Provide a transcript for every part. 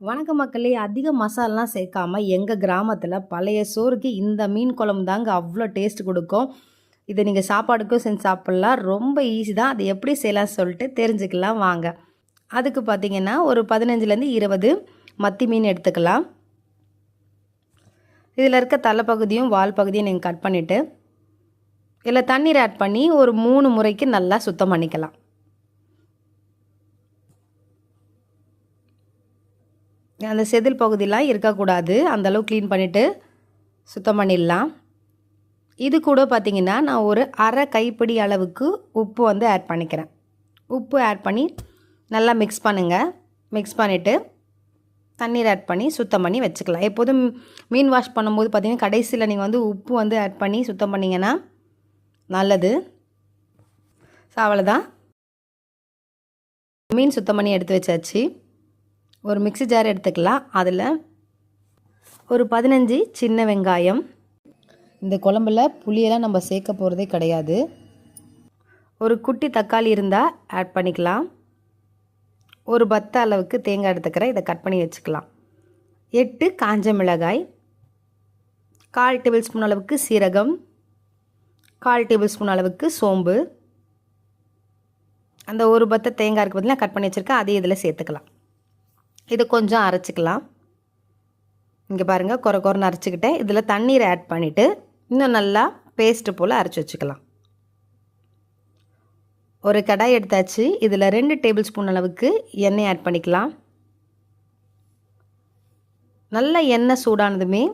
வணக்கம் மக்களே. அதிக மசாலாலாம் சேர்க்காம எங்கள் கிராமத்தில் பழைய சோறுக்கு இந்த மீன் குழம்பு தாங்க அவ்வளோ டேஸ்ட் கொடுக்கும். இதை நீங்கள் சாப்பாடுக்கும் செஞ்சு சாப்பிட்லாம். ரொம்ப ஈஸி தான். அது எப்படி செய்யலாம்னு சொல்லிட்டு தெரிஞ்சுக்கலாம் வாங்க. அதுக்கு பார்த்திங்கன்னா ஒரு 15லேருந்து 20 மத்தி மீன் எடுத்துக்கலாம். இதில் இருக்க தலைப்பகுதியும் வால் பகுதியும் நீங்கள் கட் பண்ணிவிட்டு இதில் தண்ணீர் ஆட் பண்ணி ஒரு 3 முறைக்கு நல்லா சுத்தம் பண்ணிக்கலாம். அந்த செதில் பகுதியெலாம் இருக்கக்கூடாது. அந்தளவு க்ளீன் பண்ணிவிட்டு சுத்தம் பண்ணிடலாம். இது கூட பார்த்திங்கன்னா நான் ஒரு அரை கைப்பிடி அளவுக்கு உப்பு வந்து ஆட் பண்ணிக்கிறேன். உப்பு ஆட் பண்ணி நல்லா மிக்ஸ் பண்ணுங்கள். மிக்ஸ் பண்ணிவிட்டு தண்ணீர் ஆட் பண்ணி சுத்தம் பண்ணி வச்சுக்கலாம். எப்போதும் மீன் வாஷ் பண்ணும்போது பார்த்திங்கன்னா கடைசியில் நீங்கள் வந்து உப்பு வந்து ஆட் பண்ணி சுத்தம் பண்ணிங்கன்னா நல்லது. ஸோ அவ்வளோதான். மீன் சுத்தம் பண்ணி எடுத்து வச்சாச்சு. ஒரு மிக்ஸி ஜார் எடுத்துக்கலாம். அதில் ஒரு 15 சின்ன வெங்காயம். இந்த குழம்புல புளியெல்லாம் நம்ம சேர்க்க போகிறதே கிடையாது. ஒரு குட்டி தக்காளி இருந்தால் ஆட் பண்ணிக்கலாம். ஒரு 10 அளவுக்கு தேங்காய் எடுத்துக்கிறேன். இதை கட் பண்ணி வச்சுக்கலாம். 8 காஞ்ச மிளகாய், 1/4 டேபிள் ஸ்பூன் அளவுக்கு சீரகம், 1/4 டேபிள் ஸ்பூன் அளவுக்கு சோம்பு. அந்த ஒரு 10 தேங்காய் இருக்குது பார்த்தீங்கன்னா கட் பண்ணி வச்சுருக்கேன். அதையும் இதில் சேர்த்துக்கலாம். இது கொஞ்சம் அரைச்சிக்கலாம். இங்கே பாருங்கள், குறைன்னு அரைச்சிக்கிட்டேன். இதில் தண்ணீரை ஆட் பண்ணிவிட்டு இன்னும் நல்லா பேஸ்ட்டு போல் அரைச்சி வச்சுக்கலாம். ஒரு கடாய் எடுத்தாச்சு. இதில் 2 டேபிள் ஸ்பூன் அளவுக்கு எண்ணெய் ஆட் பண்ணிக்கலாம். நல்லா எண்ணெய் சூடானதுமே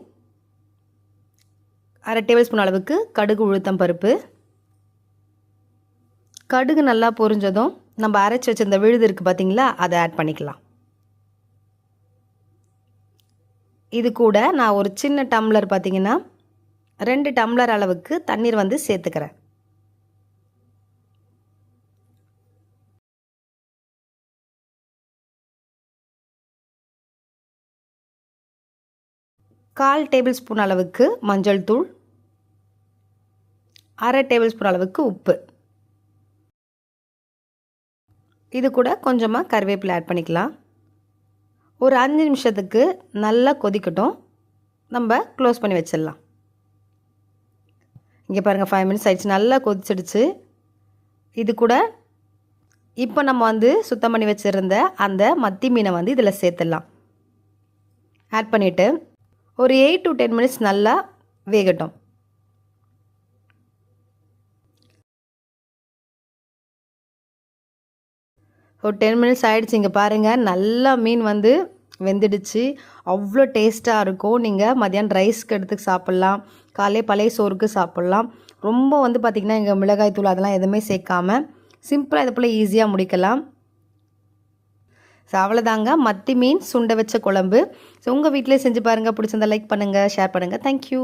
1/2 டேபிள் ஸ்பூன் அளவுக்கு கடுகு உளுத்தம் பருப்பு. கடுகு நல்லா பொரிஞ்சதும் நம்ம அரைச்சி வச்சிருந்த விழுது இருக்குது பார்த்திங்களா, அதை ஆட் பண்ணிக்கலாம். இது கூட நான் ஒரு சின்ன டம்ளர் பார்த்திங்கன்னா 2 டம்ளர் அளவுக்கு தண்ணீர் வந்து சேர்த்துக்கிறேன். கால் டேபிள் ஸ்பூன் அளவுக்கு மஞ்சள் தூள், 1/2 டேபிள் ஸ்பூன் அளவுக்கு உப்பு. இது கூட கொஞ்சமாக கருவேப்பிலை ஆட் பண்ணிக்கலாம். ஒரு 5 நிமிஷத்துக்கு நல்லா கொதிக்கட்டும். நம்ம க்ளோஸ் பண்ணி வச்சிடலாம். இங்கே பாருங்கள், 5 மினிட்ஸ் ஆயிடுச்சு. நல்லா கொதிச்சிடுச்சு. இது கூட இப்போ நம்ம வந்து சுத்தம் பண்ணி வச்சுருந்த அந்த மத்தி மீனை வந்து இதில் சேர்த்துடலாம். ஆட் பண்ணிவிட்டு ஒரு 8 to 10 மினிட்ஸ் நல்லா வேகட்டும். ஒரு 10 மினிட்ஸ் ஆகிடுச்சு. இங்கே பாருங்கள், நல்லா மீன் வந்து வெந்துடுச்சு. அவ்வளோ டேஸ்ட்டாக இருக்கும். நீங்கள் மதியானம் ரைஸ்க்கு எடுத்து சாப்பிட்லாம், காலையில் பழைய சோறுக்கு சாப்பிட்லாம். ரொம்ப வந்து பார்த்திங்கன்னா இங்கே மிளகாய் தூள் அதெல்லாம் எதுவுமே சேர்க்காம சிம்பிளாக இது போல் ஈஸியாக முடிக்கலாம். ஸோ அவ்வளோதாங்க, மத்தி மீன் சுண்டை வச்ச குழம்பு. ஸோ உங்கள் வீட்டிலே செஞ்சு பாருங்கள். பிடிச்சிருந்தா லைக் பண்ணுங்கள், ஷேர் பண்ணுங்கள். தேங்க்யூ.